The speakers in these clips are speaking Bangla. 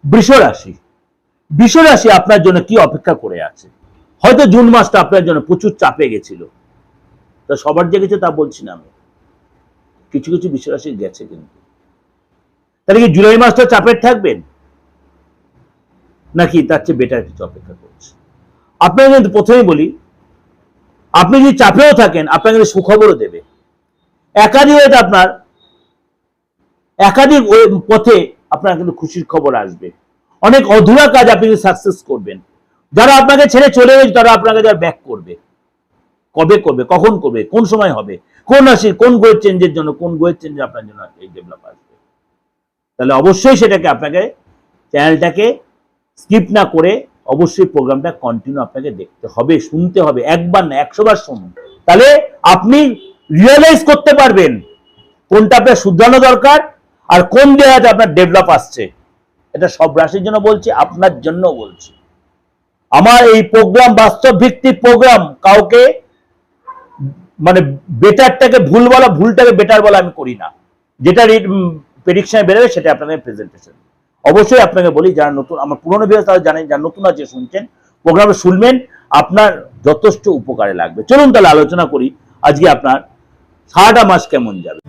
বৃষ রাশি, বৃষ রাশি আপনার জন্য কি অপেক্ষা করে আছে? হয়তো জুন মাসটা আপনার জন্য প্রচুর চাপে গেছিল, তা সবার যে গেছে তা বলছি না আমি, কিছু কিছু বৃষ রাশি গেছে। কিন্তু তাহলে কি জুলাই মাসটা চাপের থাকবেন, নাকি তার চেয়ে বেটার কিছু অপেক্ষা করছে? আপনাকে কিন্তু প্রথমেই বলি, আপনি যদি চাপেও থাকেন আপনাকে সুখবরও দেবে। একাধিক পথে আপনার কিন্তু খুশির খবর আসবে। অনেক অধুরা কাজ আপনি সাকসেস করবেন। যারা আপনাকে ছেড়ে চলে গেছে তারা আপনাকে ব্যাক করবে। কবে করবে, কখন করবে, কোন সময় হবে, কোন রাশির কোন গ্রহের চেঞ্জের জন্য, কোন গ্রহের চেঞ্জ আপনার জন্য এই ডেভেলপ আসবে। তাহলে অবশ্যই সেটাকে আপনাকে চ্যানেলটাকে স্কিপ না করে অবশ্যই প্রোগ্রামটা কন্টিনিউ আপনাকে দেখতে হবে, শুনতে হবে। একবার না 100 বার শুনুন, তাহলে আপনি রিয়েলাইজ করতে পারবেন কোনটা আপনার শুধরানো দরকার আর কোন জায়গাতে আপনার ডেভেলপ আসছে। এটা সব রাশির জন্য বলছি, আপনার জন্য বলছি। আমার এই প্রোগ্রাম বাস্তব ভিত্তিক প্রোগ্রাম, কাউকে মানে বেটারটাকে ভুল বলা, ভুলটাকে বেটার বলা আমি করি না। যেটা প্রেডিকশনে বেরোবে সেটা আপনাদের প্রেজেন্টেশন। অবশ্যই আপনাকে বলি, যারা নতুন, আমার পুরনো ভিডিও তারা জানেন, যারা নতুন আছে শুনছেন, প্রোগ্রামে শুনবেন, আপনার যথেষ্ট উপকারে লাগবে। চলুন তাহলে আলোচনা করি আজকে আপনার সারাটা মাস কেমন যাবে।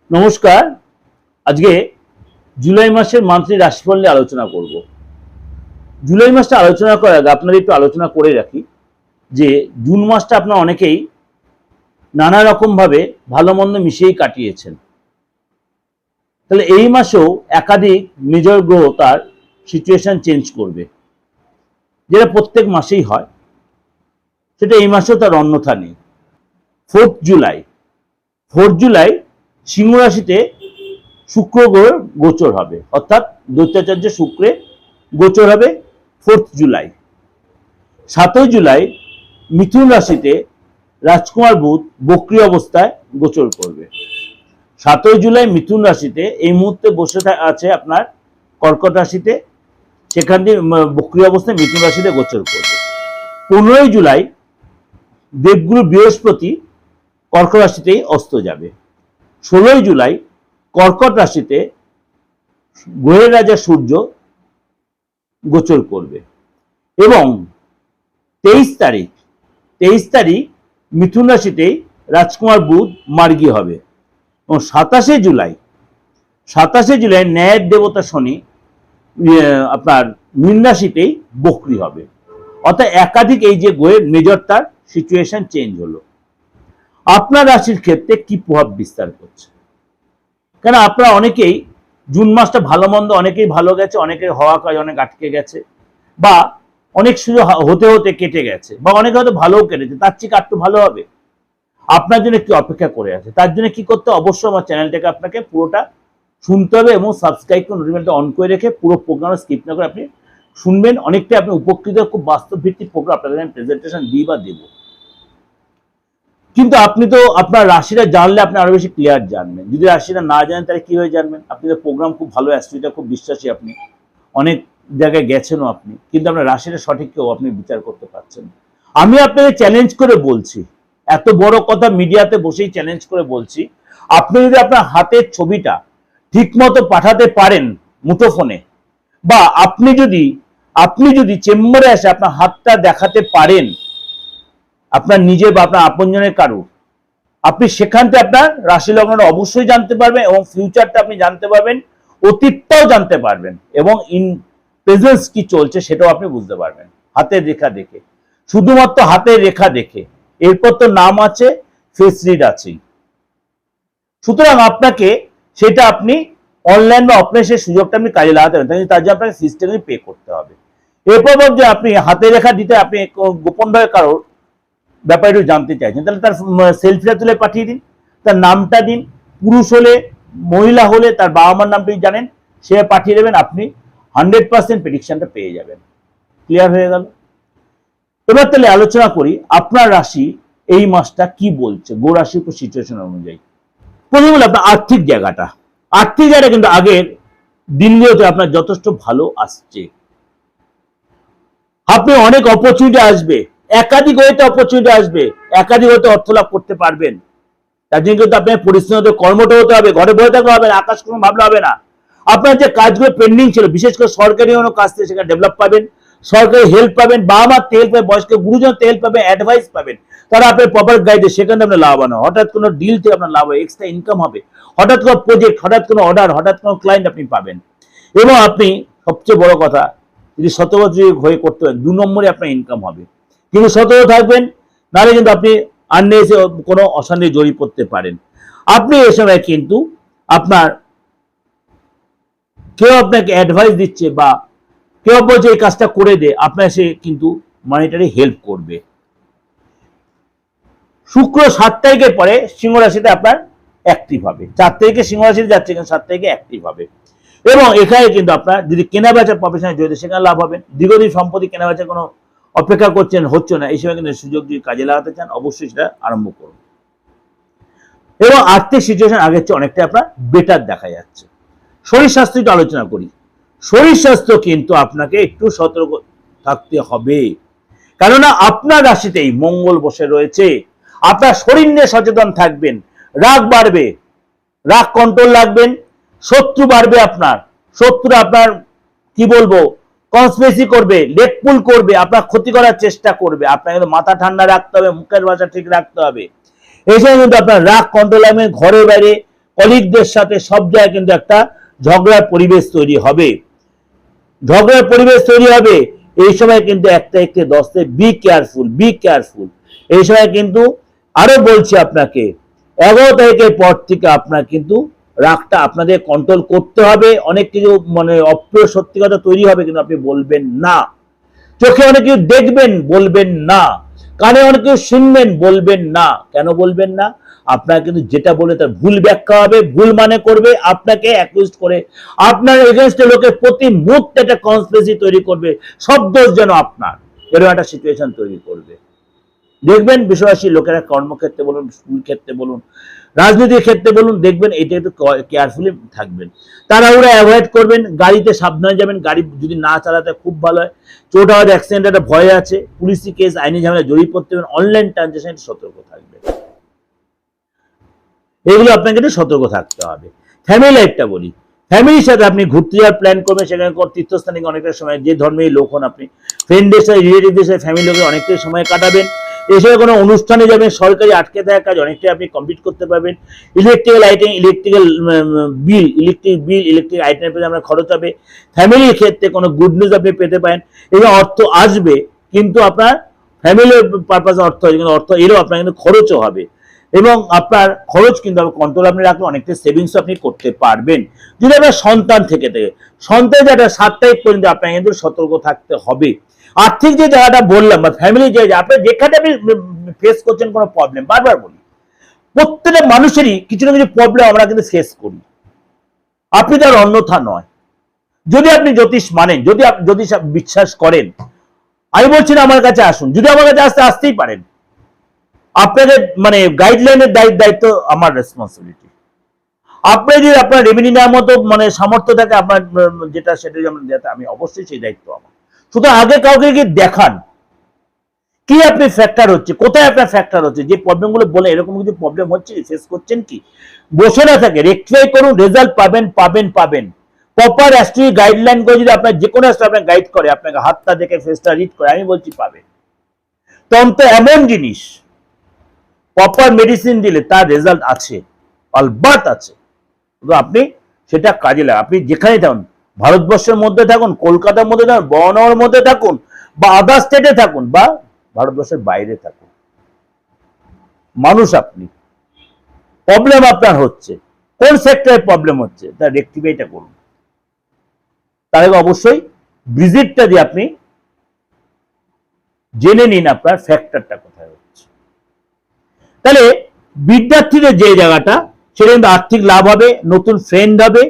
নমস্কার, আজকে জুলাই মাসের মান্থলি রাশিফল নিয়ে আলোচনা করব। জুলাই মাসটা আলোচনা করার আগে আপনাদের একটু আলোচনা করে রাখি যে জুন মাসটা আপনারা অনেকেই নানা রকম ভাবে ভালো মন্দ মিশিয়েই কাটিয়েছেন। তাহলে এই মাসেও একাধিক মেজর গ্রহ তার সিচুয়েশন চেঞ্জ করবে, যেটা প্রত্যেক মাসেই হয়, সেটা এই মাসেও তার অন্যথা নেই। 4 জুলাই সিংহ রাশিতে শুক্র গ্রহ গোচর হবে, অর্থাৎ দৈত্যাচার্য শুক্রে গোচর হবে 4 জুলাই। 7 জুলাই মিথুন রাশিতে রাজকুমার বুধ বক্রী অবস্থায় গোচর করবে। 7 জুলাই মিথুন রাশিতে এই মুহূর্তে বসে আছে আপনার কর্কট রাশিতে, সেখান দিয়ে বক্রী অবস্থায় মিথুন রাশিতে গোচর করবে। 15 জুলাই দেবগুরু বৃহস্পতি কর্কট রাশিতেই অস্ত যাবে। 16 জুলাই কর্কট রাশিতে গ্রহের রাজা সূর্য গোচর করবে এবং 23 তারিখ মিথুন রাশিতেই রাজকুমার বুধ মার্গী হবে এবং 27 জুলাই ন্যায়ের দেবতা শনি আপনার মীন রাশিতেই বক্রী হবে। অর্থাৎ একাধিক এই যে গ্রহের মেজর তার সিচুয়েশন চেঞ্জ হলো। আপনার রাশির ক্ষেত্রে কি প্রভাব বিস্তার করছে? কেন আপনারা অনেকেই জুন মাসটা ভালো মন্দ, অনেকেই ভালো গেছে, অনেকের হওয়া কাজ অনেক আটকে গেছে, বা অনেক সুযোগ হতে হতে কেটে গেছে, বা অনেকে হয়তো ভালোও কেটেছে, তার চেয়ে একটু ভালো হবে। আপনার জন্য কি অপেক্ষা করে আছে, তার জন্য কি করতে, অবশ্যই আমার চ্যানেলটাকে আপনাকে পুরোটা শুনতে হবে এবং সাবস্ক্রাইব করে নোটিফিকেশনটা অন করে রেখে পুরো প্রোগ্রামটা স্কিপ না করে আপনি শুনবেন। অনেকটাই আপনি উপকৃত, খুব বাস্তব ভিত্তিক প্রোগ্রাম আপনাদের আমি প্রেজেন্টেশন দিই বা দেবো। কিন্তু আপনি তো আপনার রাশিটা জানলে আপনি আরো বেশি ক্লিয়ার জানবেন। যদি রাশিটা না জানেন তাহলে কি হয়ে জানবেন? আপনি তো প্রোগ্রাম খুব ভালো, অ্যাস্ট্রোলজিটা খুব বিশ্বাসী, আপনি অনেক জায়গায় গেছেনও আপনি, কিন্তু আপনার রাশিটা সঠিক কেউ আপনি বিচার করতে পারছেন। আমি আপনাকে চ্যালেঞ্জ করে বলছি, এত বড় কথা মিডিয়াতে বসেই চ্যালেঞ্জ করে বলছি, আপনি যদি আপনার হাতের ছবিটা ঠিক মতো পাঠাতে পারেন মুঠোফোনে, বা আপনি যদি চেম্বারে এসে আপনার হাতটা দেখাতে পারেন আপনার নিজে বা আপনার আপনজনের কারো, আপনি সেখান থেকে আপনার রাশি লগ্নটা অবশ্যই জানতে পারবেন এবং ফিউচারটা আপনি জানতে পারবেন, অতীতটাও জানতে পারবেন এবং ইন প্রেজেন্স কি চলছে সেটাও আপনি বুঝতে পারবেন হাতের রেখা দেখে, শুধুমাত্র হাতের রেখা দেখে। এরপর তো নাম আছে, ফেস রিড আছেই। সুতরাং আপনাকে সেটা আপনি অনলাইন বা অফলাইন সেই সুযোগটা আপনি কাজে লাগাতে পারেন, তার জন্য আপনাকে সিস্টেমে পে করতে হবে। এরপর যে আপনি হাতের রেখা দিতে আপনি গোপনভাবে কারোর ব্যাপারে একটু জানতে চাইছেন, তাহলে তার সেলফিটা তুলে পাঠিয়ে দিন, তার নামটা দিন, পুরুষ হলে মহিলা হলে তার বাবা মার নামটি জানেন, সে পাঠিয়ে দেবেন, আপনি 100% প্রেডিকশনটা পেয়ে যাবেন। ক্লিয়ার হয়ে গেল? এবার তাহলে আলোচনা করি আপনার রাশি এই মাসটা কি বলছে গো রাশির উপর সিচুয়েশন অনুযায়ী। প্রথমে হলো আপনার আর্থিক জায়গাটা কিন্তু আগের দিনগুলোতে আপনার যথেষ্ট ভালো আসছে। আপনি অনেক অপরচুনিটি আসবে, একাধিক ওয়েতে অপরচুনিটি আসবে, একাধিক ওয়েতে অর্থ লাভ করতে পারবেন। তার জন্য কিন্তু আপনার পরিশ্রম হতে, কর্মঠ হতে হবে, ঘরে বসে থাকলে হবে না, আকাশ কোনো ভাবলে হবে না। আপনার যে কাজগুলো পেন্ডিং ছিল, বিশেষ করে সরকারি কোনো কাজ থেকে সেখানে ডেভেলপ পাবেন, সরকারি হেল্প পাবেন, বাবা মার হেল্প পাবেন, বয়স্ক গুরুজন হেল্প পাবেন, অ্যাডভাইস পাবেন, তারা আপনার প্রপার গাইডে, সেখানে আপনার লাভবান হয়। হঠাৎ কোনো ডিল থেকে আপনার লাভ হয়, এক্সট্রা ইনকাম হবে, হঠাৎ কোনো প্রজেক্ট, হঠাৎ কোনো অর্ডার, হঠাৎ কোনো ক্লায়েন্ট আপনি পাবেন। এবং আপনি সবচেয়ে বড় কথা, যদি সতর্ক হয়ে করতে হয়, 2 নম্বরে আপনার ইনকাম হবে। কিন্তু সতর্ক থাকবেন, নাহলে কিন্তু আপনি আননেসে কোনো অশান্তি জড়িয়ে পড়তে পারেন। আপনি এ সময় কিন্তু আপনার কেউ আপনাকে অ্যাডভাইস দিচ্ছে বা কেউ বলছে এই কাজটা করে দে, আপনার সে কিন্তু মনিটারি হেল্প করবে। শুক্র 7 তারিখের পরে সিংহ রাশিতে আপনার অ্যাক্টিভ হবে। 4 তারিখে সিংহ রাশিতে যাচ্ছে, কিন্তু 7 তারিখে অ্যাক্টিভ হবে। এবং এখানে কিন্তু আপনার যদি কেনাবেচা প্রফেশনে জড়িত, সেখানে লাভ হবেন। দীর্ঘদিন সম্পত্তি কেনাবেচা কোনো অপেক্ষা করছেন, হচ্ছে না, এই সময় কিন্তু সুযোগ যদি কাজে লাগাতে চান, অবশ্যই সেটা আরম্ভ করুন। এবং আর্থিক সিচুয়েশন আগের চেয়ে অনেকটা আপনার বেটার দেখা যাচ্ছে। শরীর স্বাস্থ্য একটু আলোচনা করি। শরীর স্বাস্থ্য কিন্তু আপনাকে একটু সতর্ক থাকতে হবে, কেননা আপনার রাশিতেই মঙ্গল বসে রয়েছে। আপনার শরীর নিয়ে সচেতন থাকবেন। রাগ বাড়বে, রাগ কন্ট্রোল রাখবেন। শত্রু বাড়বে, আপনার শত্রু আপনার কি বলবো কনস্পিরেসি করবে, লেগ পুল করবে, আপনার ক্ষতি করার চেষ্টা করবে। আপনাকে কিন্তু মাথা ঠান্ডা রাখতে হবে, মুখের ভাষা ঠিক রাখতে হবে। এই সময় কিন্তু আপনার রাগ কন্ট্রোল রাখবেন। ঘরে বাইরে কলিগদের সাথে সব জায়গায় কিন্তু একটা ঝগড়ার পরিবেশ তৈরি হবে, ঝগড়ার পরিবেশ তৈরি হবে। এই সময় কিন্তু 1 থেকে 10 বি কেয়ারফুল, বি কেয়ারফুল। এই সময় কিন্তু আরো বলছি আপনাকে, 11 তারিখের পর থেকে আপনার কিন্তু রাগটা আপনাদের কন্ট্রোল করতে হবে। অনেক কিছু মানে অপ্রিয় সত্যি কথা তৈরি হবে, কিন্তু আপনি বলবেন না। চোখে অনেক কিছু দেখবেন, বলবেন না। কানে অনেক কিছু শুনবেন, বলবেন না। কেন বলবেন না? আপনার কিন্তু যেটা বলে তার ভুল ব্যাখ্যা হবে, ভুল মানে করবে, আপনাকে অ্যাকিউজ করে আপনার এগেনস্টে লোকের প্রতি মুহূর্তে একটা কনস্পিরেসি তৈরি করবে, সব দোষ যেন আপনার, এরকম একটা সিচুয়েশন তৈরি করবে। দেখবেন বিশ্ববাসী লোকেরা কর্মক্ষেত্রে বলুন, স্কুল ক্ষেত্রে বলুন, রাজনীতির ক্ষেত্রে বলুন, দেখবেন এটা একটু কেয়ারফুলি থাকবেন। তাড়াহুড়া অ্যাভয়েড করবেন, গাড়িতে সাবধানে যাবেন। গাড়ি যদি না চালাতে খুব ভালো হয়। চোট হওয়ার অ্যাক্সিডেন্ট একটা ভয় আছে, পুলিশি কেস, আইনি ঝামেলা জড়িয়ে পড়তে হবে। অনলাইন ট্রানজাকশন সতর্ক থাকবেন। এগুলো আপনাকে একটু সতর্ক থাকতে হবে। ফ্যামিলি লাইফটা বলি, ফ্যামিলির সাথে আপনি ঘুরতে যাওয়ার প্ল্যান করবেন, সেখানে তীর্থস্থানে অনেকটা সময়, যে ধর্মের লোক হন আপনি, ফ্রেন্ডদের সাথে, রিলেটিভদের সাথে, ফ্যামিলির লোকের অনেকটাই সময় কাটাবেন। এছাড়া কোনো অনুষ্ঠানে যাবেন, সরকারি আটকে থাকা কাজ অনেকটাই আপনি কমপ্লিট করতে পারবেন। Electrical item, electric bill, electric আইটেমের পেতে আপনার খরচ হবে। ফ্যামিলির ক্ষেত্রে কোনো গুড নিউজ আপনি পেতে পারেন। এবং অর্থ আসবে, কিন্তু আপনার ফ্যামিলির পারপাসে অর্থ হয়, কিন্তু অর্থ এলেও আপনার কিন্তু খরচও হবে। এবং আপনার খরচ কিন্তু কন্ট্রোল আপনি রাখলে অনেকটা সেভিংস আপনি করতে পারবেন। যদি আপনার সন্তান থেকে থাকে, সন্তান যেটা 7 তারিখ পর্যন্ত আপনাকে কিন্তু সতর্ক থাকতে হবে। আর্থিক যে জায়গাটা বললাম বা ফ্যামিলি যে আপনি যেখানে আপনি ফেস করছেন কোনো প্রবলেম, বারবার বলি, প্রত্যেকটা মানুষেরই কিছু না কিছু প্রবলেম আমরা কিন্তু ফেস করি। আপনি তার অন্যথা নয়। যদি আপনি জ্যোতিষ মানেন, যদি আপনি জ্যোতিষ বিশ্বাস করেন, আমি বলছি না আমার কাছে আসুন, যদি আমার কাছে আসতেই পারেন। আপনাদের মানে গাইডলাইনের দায়িত্ব আমার রেসপন্সিবিলিটি। আপনি যদি আপনার রেভিনিউ নেওয়ার মতো মানে সামর্থ্য থাকে, আপনার যেটা সেটা আমি অবশ্যই সেই দায়িত্ব আমার। সুতরাং আগে কাউকে গিয়ে দেখান কি আপনি ফ্যাক্টর হচ্ছে, কোথায় আপনার ফ্যাক্টর হচ্ছে, যে প্রবলেমগুলো বলে এরকম কিছু প্রবলেম হচ্ছে, ফেস করছেন কি, বসে না থাকে, রেকটিফাই করুন, রেজাল্ট পাবেন পাবেন পাবেন। প্রপার অ্যাস্ট্রোলজি গাইডলাইন করে যদি আপনার যে কোনো অ্যাস্ট্রো আপনাকে গাইড করে, আপনাকে হাতটা দেখে ফেসটা রিড করে, আমি বলছি পাবেন। তন্ত্র এমন জিনিস, প্রপার মেডিসিন দিলে তার রেজাল্ট আছে, অলবাত আছে। তো আপনি সেটা কাজে লাগান। আপনি যেখানে থাকুন, ভারতবর্ষের মধ্যে থাকুন, কলকাতার মধ্যে থাকুন, বর্ণর মধ্যে থাকুন, বা আদার স্টেটে থাকুন, বা ভারতবর্ষের বাইরে থাকুন, মানুষ আপনি, প্রবলেম আপনার হচ্ছে, কোন সেক্টরে প্রবলেম হচ্ছে, তা রেকটিফাইটা করুন। তার আগে অবশ্যই ভিজিটটা দিয়ে আপনি জেনে নিন আপনার ফ্যাক্টরটা কোথায় হচ্ছে। তাহলে বিদ্যার্থীদের যে জায়গাটা, সেটা কিন্তু আর্থিক লাভ হবে, নতুন ফ্রেন্ড হবে,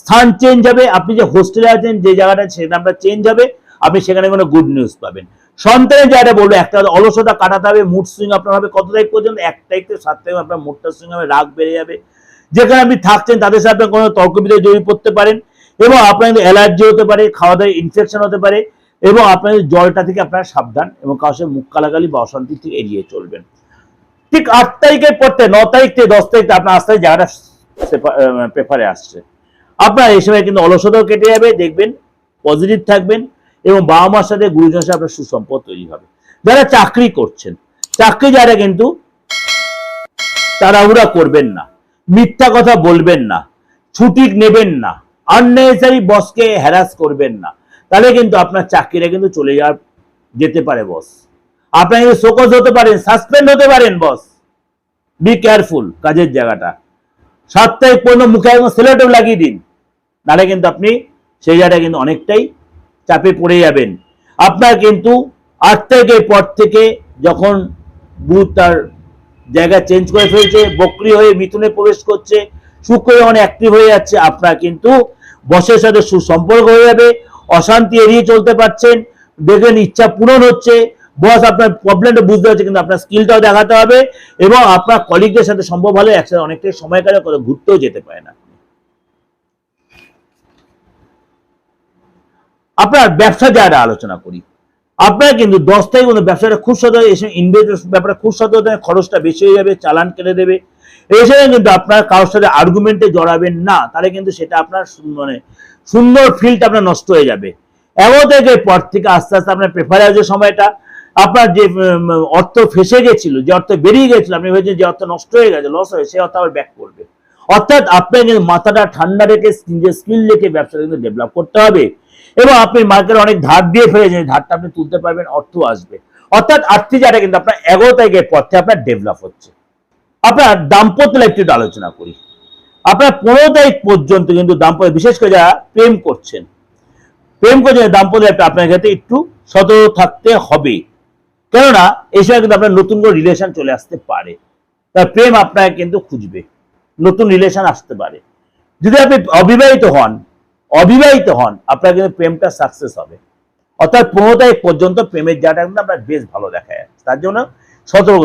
স্থান চেঞ্জ হবে। আপনি যে হোস্টেলে আছেন যে জায়গাটা, সেটা আপনার চেঞ্জ হবে, আপনি সেখানে কোনো গুড নিউজ পাবেন। সন্তানের জায়গাটা বলবো, একটা অলসতা কাটাতে হবে, মুড সুইং আপনার হবে। কত তারিখ পর্যন্ত? 1 তারিখ থেকে 7 তারিখ আপনার মুডটা সুইং হবে, রাগ বেড়ে যাবে। যেখানে আপনি থাকছেন তাদের সাথে আপনার কোনো তর্ক বিতর্কে জড়িয়ে পড়তে পারেন, এবং আপনার কিন্তু অ্যালার্জি হতে পারে, খাওয়া দাওয়া ইনফেকশন হতে পারে, এবং আপনাদের জলটা থেকে আপনারা সাবধান এবং কারোর সাথে মুখ কালাগালি বা অশান্তি থেকে এড়িয়ে চলবেন। ঠিক 8 তারিখের পর থেকে 9 তারিখ থেকে 10 তারিখ আপনার আসতে জায়গাটা পেপারে আসছে। আপনার এই সময় কিন্তু অলসতাও কেটে যাবে, দেখবেন পজিটিভ থাকবেন এবং বাবা মার সাথে গুরুজনের সাথে আপনার সুসম্পর্ক তৈরি হবে। যারা চাকরি করছেন, চাকরি যারা কিন্তু তাড়াহুড়া করবেন না, মিথ্যা কথা বলবেন না, ছুটি নেবেন না, আননেসেসারি বসকে হ্যারাস করবেন না, তাহলে কিন্তু আপনার চাকরিটা কিন্তু চলে যেতে পারে বস। আপনার কিন্তু শোকজ হতে পারেন, সাসপেন্ড হতে পারেন বস। বি কেয়ারফুল কাজের জায়গাটা। 7 তারিখ পর্যন্ত মুখে একদম সেলোটেপ লাগিয়ে দিন, নাহলে কিন্তু আপনি সেই জায়গাটা কিন্তু অনেকটাই চাপে পড়ে যাবেন। আপনার কিন্তু 8 তারিখের পর থেকে যখন বুধ তার জায়গা চেঞ্জ করে ফেলছে, বক্রি হয়ে মিথুনে প্রবেশ করছে, শুক্র যখন অ্যাক্টিভ হয়ে যাচ্ছে, আপনার কিন্তু বসের সাথে সুসম্পর্ক হয়ে যাবে, অশান্তি এড়িয়ে চলতে পারছেন, দেখবেন ইচ্ছা পূরণ হচ্ছে, বস আপনার প্রবলেমটা বুঝতে পারছে, কিন্তু আপনার স্কিলটাও দেখাতে হবে এবং আপনার কলিগদের সাথে সম্ভব হলে একসাথে অনেকটাই সময় কাটে, কোথাও ঘুরতেও যেতে পারে না। আপনার ব্যবসা জায়গাটা আলোচনা করি। আপনার কিন্তু 10 তারিখ পর্যন্ত ব্যবসাটা খুব সতর্ক, এসে ইনভেস্ট ব্যাপারে খুব সতর্ক, খরচটা বেশি হয়ে যাবে, চালান কেটে দেবে। এই সময় কিন্তু আপনার কারোর সাথে আর্গুমেন্টে জড়াবেন না, তাহলে কিন্তু সেটা আপনার মানে সুন্দর ফিল্ড আপনার নষ্ট হয়ে যাবে। 11 তারিখের পর থেকে আস্তে আস্তে আপনার প্রেফারে যে সময়টা, আপনার যে অর্থ ফেসে গেছিল, যে অর্থ বেরিয়ে গেছিল, আপনি ভেবেছেন যে অর্থ নষ্ট হয়ে গেছে, লস হয়ে, সে অর্থ আবার ব্যাক করবে। অর্থাৎ আপনার কিন্তু মাথাটা ঠান্ডা রেখে নিজের স্কিল রেখে ব্যবসাটা কিন্তু ডেভেলপ করতে হবে এবং আপনি মার্কেটে অনেক ধার দিয়ে ফেলেছেন, ধারটা আপনি তুলতে পারবেন, অর্থ আসবে। অর্থাৎ আর্থিক জায়গাটা কিন্তু আপনার 11 তারিখের পর থেকে আপনার ডেভেলপ হচ্ছে। আপনার দাম্পত্য লাইফটি আলোচনা করি। আপনার 15 তারিখ পর্যন্ত কিন্তু দাম্পত্য, বিশেষ করে যারা প্রেম করছেন দাম্পত্য লাইফটা আপনার ক্ষেত্রে একটু সতর্ক থাকতে হবে, কেননা এই সময় কিন্তু আপনার নতুন করে রিলেশন চলে আসতে পারে। তার প্রেম আপনাকে কিন্তু খুঁজবে, নতুন রিলেশন আসতে পারে। যদি আপনি অবিবাহিত হন আপনার কিন্তু প্রেমটা সাকসেস হবে। অর্থাৎ 15 তারিখ পর্যন্ত প্রেমের জায়গাটা কিন্তু আপনার বেশ ভালো দেখা যাচ্ছে। তার জন্য সতর্ক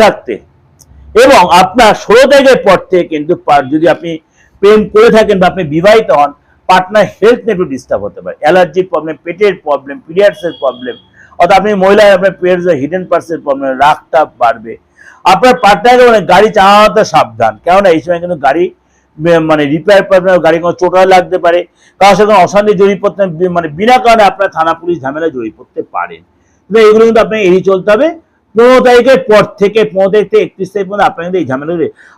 থাকতে এবং আপনার 16 তারিখের পর থেকে কিন্তু যদি আপনি প্রেম করে থাকেন বা আপনি বিবাহিত হন, পার্টনার হেলথ নিয়ে একটু ডিস্টার্ব হতে পারে, অ্যালার্জির প্রবলেম, পেটের প্রবলেম, পিরিয়ডসের প্রবলেম, অর্থাৎ আপনি মহিলায় আপনার পিরিয়ডস হিডেন পার্সের প্রবলেম, রাগটা বাড়বে। আপনার পার্টনারকে মানে গাড়ি চালাতে সাবধান, কেননা এই সময় কিন্তু গাড়ি মানে রিপেয়ার প্রবলেম, গাড়ি কোনো চোট লাগতে পারে, কারোর সাথে অশান্তি জড়িয়ে পড়তে, মানে বিনা কারণে আপনার থানা পুলিশ ঝামেলা জড়িয়ে পড়তে পারেন। কিন্তু এগুলো কিন্তু আপনাকে এড়িয়ে চলতে হবে। 15 তারিখের পর থেকে 15 তারিখ থেকে 31 তারিখ পর্যন্ত আপনার কিন্তু এই ঝামেলা,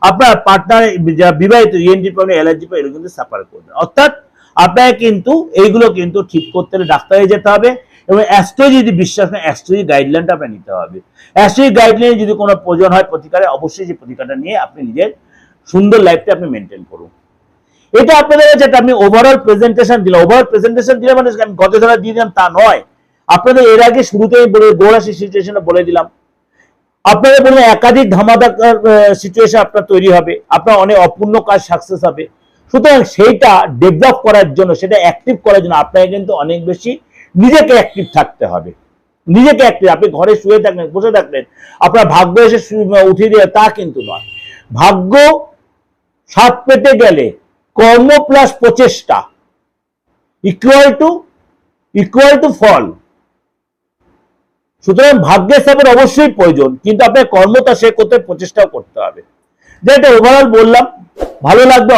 আপনার পার্টনার যারা বিবাহিত, ইএনটি প্রবলেম, অ্যালার্জি প্রবলেম, এগুলো কিন্তু সাফার করবেন। অর্থাৎ আপনাকে কিন্তু এইগুলো কিন্তু ঠিক করতে হলে ডাক্তারে যেতে হবে এবং অ্যাস্ট্রোলজি যদি বিশ্বাস না, অ্যাস্ট্রোলজি গাইডলাইনটা আপনার নিতে হবে। অ্যাস্ট্রোলজি গাইডলাইনে যদি কোনো প্রয়োজন হয় প্রতিকারে, অবশ্যই সেই প্রতিকারটা নিয়ে আপনি নিজের সুন্দর লাইফটা আপনি মেনটেন করুন। এটা আপনাদের কাছে আমি ওভারঅল প্রেজেন্টেশন দিলাম। ওভারঅল প্রেজেন্টেশন দিলে মানে আমি গত ধরা দিয়ে দিলাম তা নয়। আপনাদের এর আগে শুরুতেই বলে গোড়াশি সিচুয়েশনটা বলে দিলাম। আপনাদের বলুন একাধিক ধামাদার সিচুয়েশন আপনার তৈরি হবে, আপনার অনেক অপূর্ণ কাজ সাকসেস হবে। সুতরাং সেইটা ডেভেলপ করার জন্য, সেটা অ্যাক্টিভ করার জন্য আপনাকে কিন্তু অনেক বেশি নিজেকে অ্যাক্টিভ থাকতে হবে। নিজেকে অ্যাক্টিভ, আপনি ঘরে শুয়ে থাকলেন, বসে থাকলেন, আপনার ভাগ্য এসে উঠিয়ে দিয়ে তা কিন্তু নয়। ভাগ্য সাত পেতে গেলে কর্ম প্লাস প্রচেষ্টা ইকুয়াল টু ফল। সুতরাং ভাগ্যের সাপোর্ট অবশ্যই প্রয়োজন, কিন্তু আপনার কর্মটা সে করতে প্রচেষ্টাও করতে হবে। যেটা ওভারঅল বললাম, ভালো লাগবে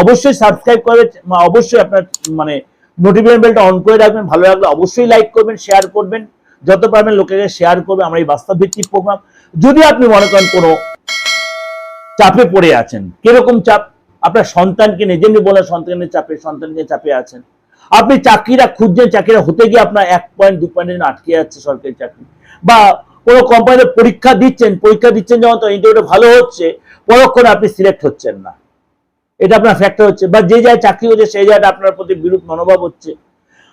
অবশ্যই সাবস্ক্রাইব করবে, অবশ্যই আপনার মানে নোটিফিকেশন বেলটা অন করে রাখবেন। ভালো লাগলে অবশ্যই লাইক করবেন, শেয়ার করবেন, যত পারবেন লোকেকে শেয়ার করবেন। আমরা এই বাস্তব ভিত্তিক প্রোগ্রাম। যদি আপনি মনে করেন কোনো চাপে পড়ে আছেন, কিরকম চাপ, আপনার সন্তানকে নিয়ে, যেমনি বলেন সন্তানকে চাপে আছেন, আপনি চাকরিটা খুঁজছেন, চাকরিটা হতে গিয়ে আপনার 1 পয়েন্ট 2 পয়েন্টের জন্য আটকে যাচ্ছে সরকারি চাকরি, বা কোনো কোম্পানিতে পরীক্ষা দিচ্ছেন যখন তো ইন্টারভিউটা ভালো হচ্ছে, পরক্ষণে আপনি সিলেক্ট হচ্ছেন না, এটা আপনার ফ্যাক্টর হচ্ছে। বা যে জায়গায় চাকরি হচ্ছে সেই জায়গাটা আপনার প্রতি বিরূপ মনোভাব হচ্ছে।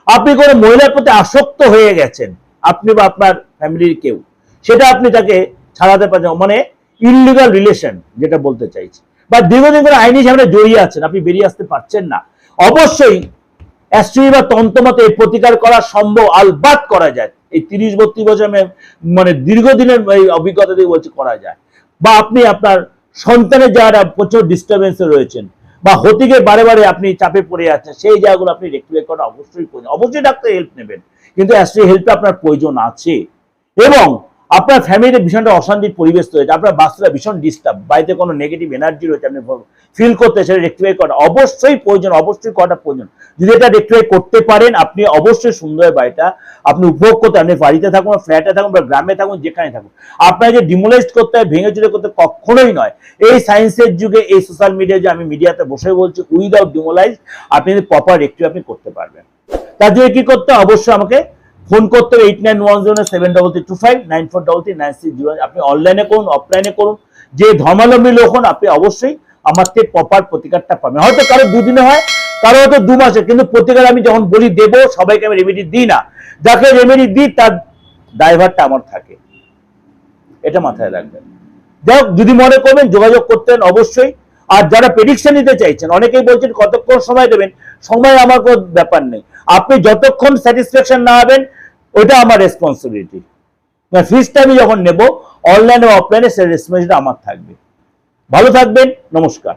আপনি কোনো মহিলার প্রতি আসক্ত হয়ে গেছেন, আপনি বা আপনার ফ্যামিলির কেউ, সেটা আপনি তাকে ছাড়াতে পারছেন, মানে ইললিগাল রিলেশন যেটা বলতে চাইছি, বা দীর্ঘদিন ধরে আইনি ঝামেলায় জড়িয়ে আছেন, আপনি বেরিয়ে আসতে পারছেন না। অবশ্যই অ্যাস্ট্রোলজি বা তন্ত্রমতে এই প্রতিকার করা সম্ভব, আলবাত করা যায়। এই 30-32 বছর মানে দীর্ঘদিনের এই অভিজ্ঞতা দিয়ে বলছি করা যায়। বা আপনি আপনার সন্তানের যারা প্রচুর ডিস্টারবেন্সে রয়েছেন, বা হতে গিয়ে বারে বারে আপনি চাপে পড়ে যাচ্ছেন, সেই জায়গাগুলো আপনি রেক্টিফাই করা অবশ্যই প্রয়োজন। অবশ্যই ডাক্তার হেল্প নেবেন, কিন্তু অ্যাস্ট্রো হেল্পে আপনার প্রয়োজন আছে। এবং আপনার ফ্যামিলিতে ভীষণ অশান্তির পরিবেশ তৈরি, আপনার বাস্তুটা ভীষণ ডিস্টার্ব, বাড়িতে কোনো নেগেটিভ এনার্জি রয়েছে, আপনি ফিল করতে সেটা রেক্টিফাই করা অবশ্যই প্রয়োজন, অবশ্যই করাটা প্রয়োজন। যদি এটা রেক্টিফাই করতে পারেন, আপনি অবশ্যই সুন্দর বাড়িটা আপনি উপভোগ করতে, আপনি বাড়িতে থাকুন, ফ্ল্যাটে থাকুন, বা গ্রামে থাকুন, যেখানে থাকুন, আপনার যে ডিমোলাইজ করতে হয়, ভেঙে চুরে করতে কখনোই নয়। এই সায়েন্সের যুগে, এই সোশ্যাল মিডিয়া যে আমি মিডিয়াতে বসে বলছি, উইদাউট ডিমোলাইজ আপনি প্রপার রেক্টিফাই আপনি করতে পারবেন। তার জন্য কি করতে হবে, অবশ্যই আমাকে ফোন করতে হবে 89107325 94339601। আপনি অনলাইনে করুন, অফলাইনে করুন, যে ধর্মাবলম্বী লোক হন, আপনি অবশ্যই আমার থেকে প্রপার প্রতিকারটা পাবেন। হয়তো কারো দুদিনে হয়, কারো হয়তো 2 মাসে, কিন্তু প্রতিকার আমি যখন বলি দেবো, সবাইকে আমি রেমেডি দিই না। যাকে রেমেডি দিই তার ড্রাইভারটা আমার থাকে, এটা মাথায় রাখবেন। যাই হোক, যদি মনে করবেন যোগাযোগ করতেন অবশ্যই। আর যারা প্রেডিকশন নিতে চাইছেন, অনেকেই বলছেন কতক্ষণ সময় দেবেন, সময় আমার কোনো ব্যাপার নেই, আপনি যতক্ষণ স্যাটিসফ্যাকশন না হবেন ওইটা আমার রেসপন্সিবিলিটি। ফিজটা আমি যখন নেব অনলাইনে অফলাইনে, সেই রেসপন্সিবিলিটি আমার থাকবে। ভালো থাকবেন, নমস্কার।